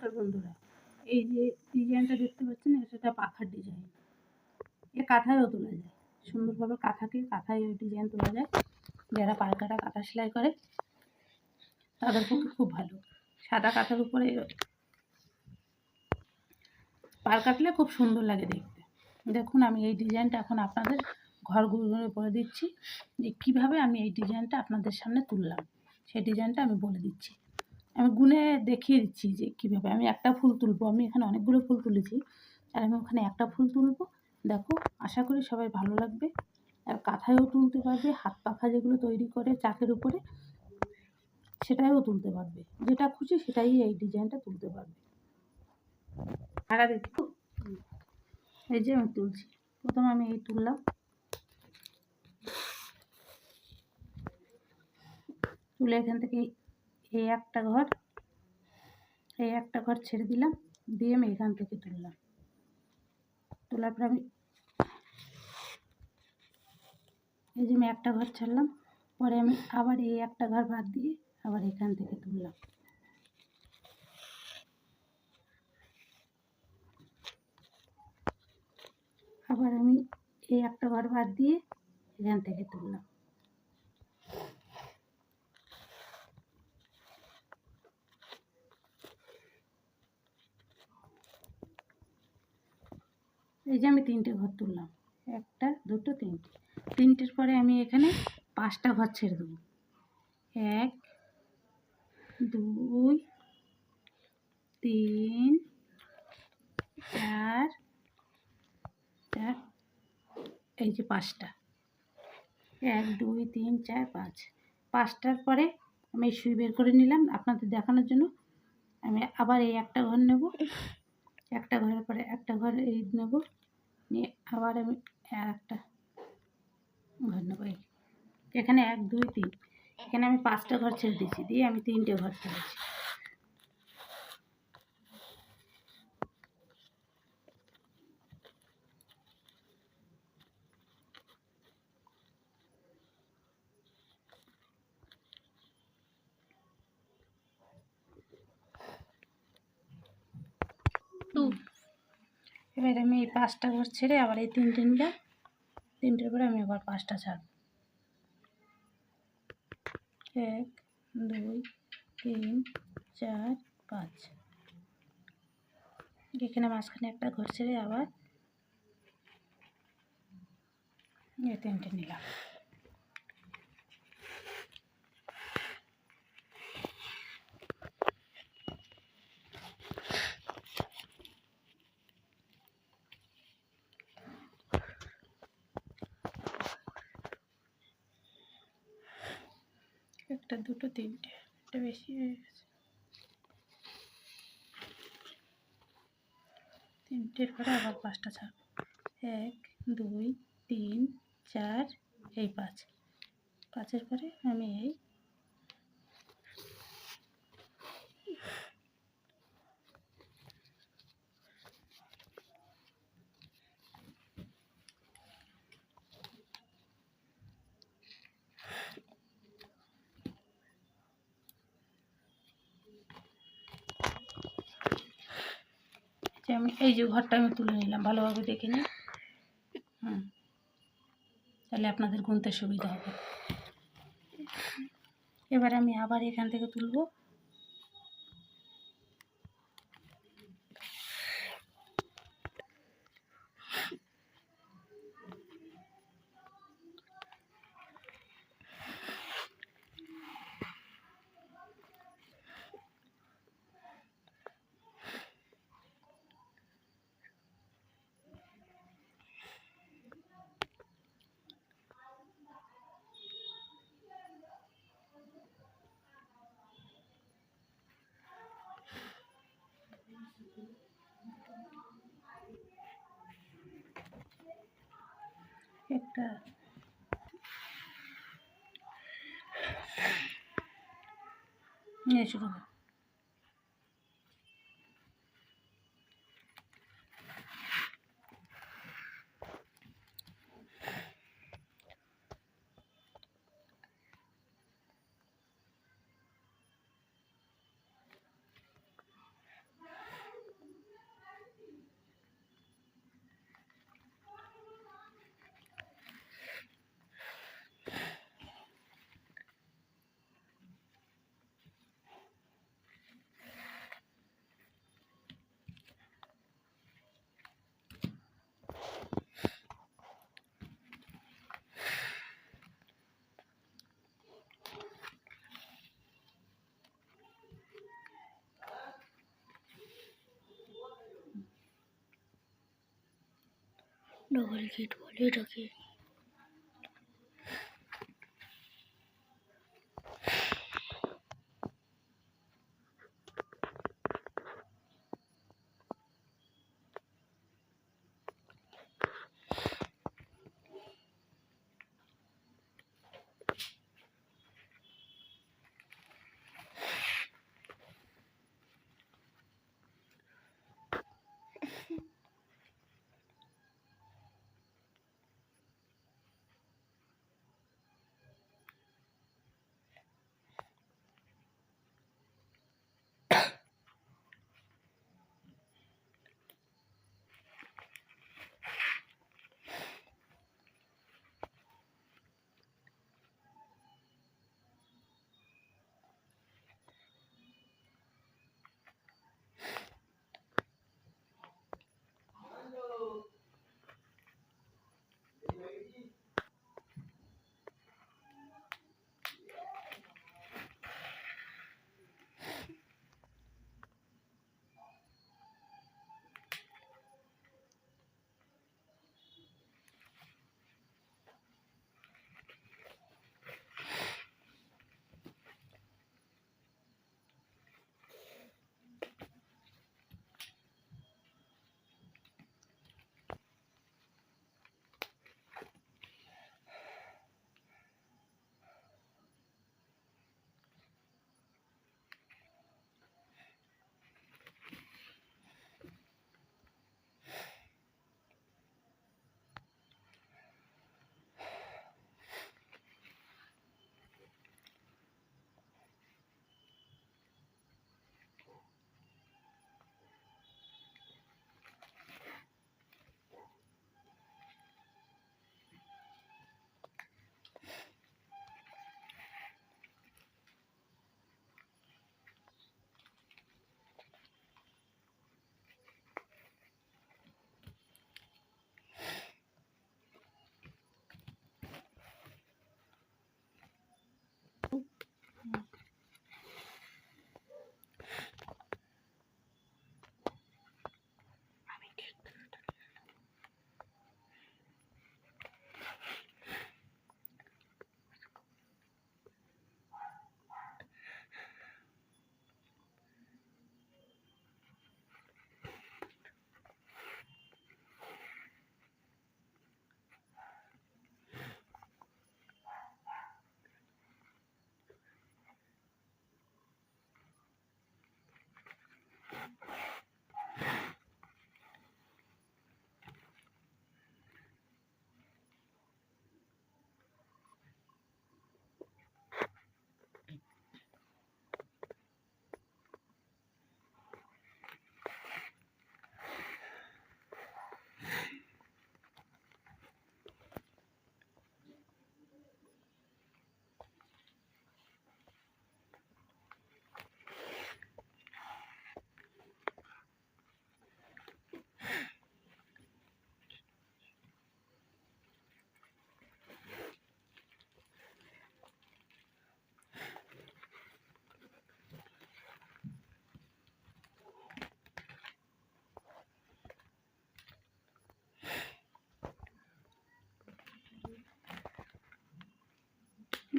নমস্কার বন্ধুরা, এই যে ডিজাইনটা দেখতে পাচ্ছেন এটা পাখার ডিজাইন। এ কাঁথায়ও তোলা যায়, সুন্দরভাবে কাঁথায় ওই ডিজাইন তোলা যায়। যারা পাইকারা কাঁথা সেলাই করে তাদের পক্ষে খুব ভালো। সাদা কাঁথার উপরে পার কাটলে খুব সুন্দর লাগে দেখতে। দেখুন আমি এই ডিজাইনটা এখন আপনাদের ঘর ঘুরে বলে দিচ্ছি যে কীভাবে আমি এই ডিজাইনটা আপনাদের সামনে তুললাম। সেই ডিজাইনটা আমি বলে দিচ্ছি, আমি গুনে দেখিয়ে দিচ্ছি যে কীভাবে আমি একটা ফুল তুলবো। আমি এখানে অনেকগুলো ফুল তুলেছি আর আমি ওখানে একটা ফুল তুলবো। দেখো, আশা করি সবাই ভালো লাগবে। আর কাঁথায়ও তুলতে পারবে, হাত পাখা যেগুলো তৈরি করে চাকের উপরে সেটাইও তুলতে পারবে, যেটা খুশি সেটাই এই ডিজাইনটা তুলতে পারবে। ভাড়া দেখো, এই যে আমি তুলছি। প্রথমে আমি এই তুললাম, তুলে এখান থেকে এই একটা ঘর ছেড়ে দিলাম, দিয়ে আমি এখান থেকে তুললাম। তোলার পর আমি এই যে আমি একটা ঘর ছাড়লাম, পরে আমি আবার এই একটা ঘর বাদ দিয়ে আবার এখান থেকে তুললাম। আবার আমি এই একটা ঘর বাদ দিয়ে এখান থেকে তুললাম। এই যে আমি তিনটে ঘর তুললাম, একটা দুটো তিনটে। তিনটের পরে আমি এখানে পাঁচটা ঘর ছেড়ে দেবো। 1 2 3 4 4, এই যে পাঁচটা। 1 2 3 4 5, পাঁচটার পরে আমি সুই বের করে নিলাম আপনাদের দেখানোর জন্য। আমি আবার এই একটা ঘর নেব, একটা ঘরের পরে একটা ঘর এই নেব, নিয়ে আবার আমি একটা ঘর নেব। এখানে 1 2 3, এখানে আমি পাঁচটা ঘর ছেড়ে দিচ্ছি, দিয়ে আমি তিনটে ঘর ছেড়েছি। এবার আমি এই পাঁচটা ঘর ছেড়ে আবার এই তিনটে নিলাম, তিনটের পরে আমি আবার পাঁচটা ছাড়ব। 1 2 3 4 5, এখানে মাঝখানে একটা ঘর ছেড়ে আবার এই তিনটে নিলাম। একটা দুটো তিনটে, এটা বেশি হয়ে গেছে। তিনটের পরে আবার পাঁচটা ছাড়ব। 1 2 3 4, এই 5, পাঁচের পরে আমি এই আমি এই যে ঘরটা আমি তুলে নিলাম, ভালোভাবে দেখে নিই। তাহলে আপনাদের গুনতে সুবিধা হবে। এবার আমি আবার এখান থেকে তুলব। একটা নিয়ে শুরু করব। ডবল গেট বলে এটাকে।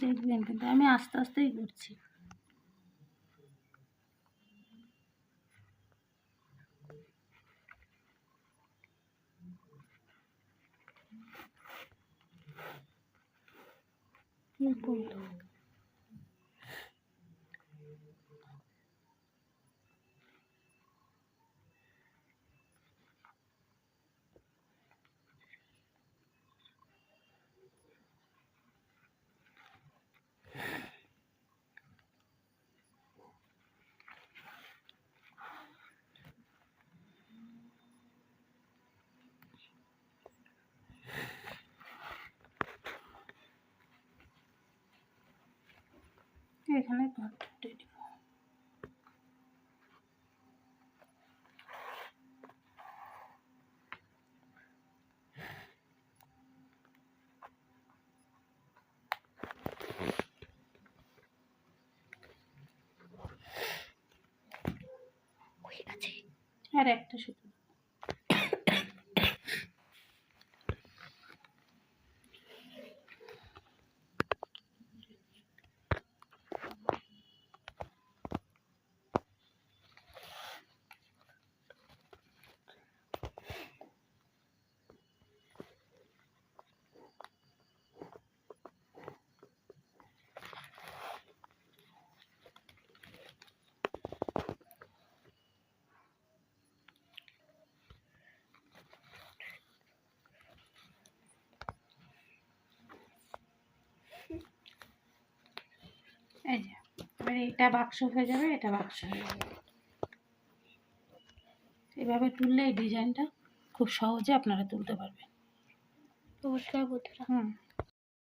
দেখবেন কিন্তু আমি আস্তে আস্তেই করছি। এখানে ঘরটা তৈরি আর একটা শুধু এই যে এবার এটা বাক্স হয়ে যাবে, এটা বাক্স হয়ে যাবে। এভাবে তুললে এই ডিজাইনটা খুব সহজে আপনারা তুলতে পারবেন। নমস্কার বন্ধুরা,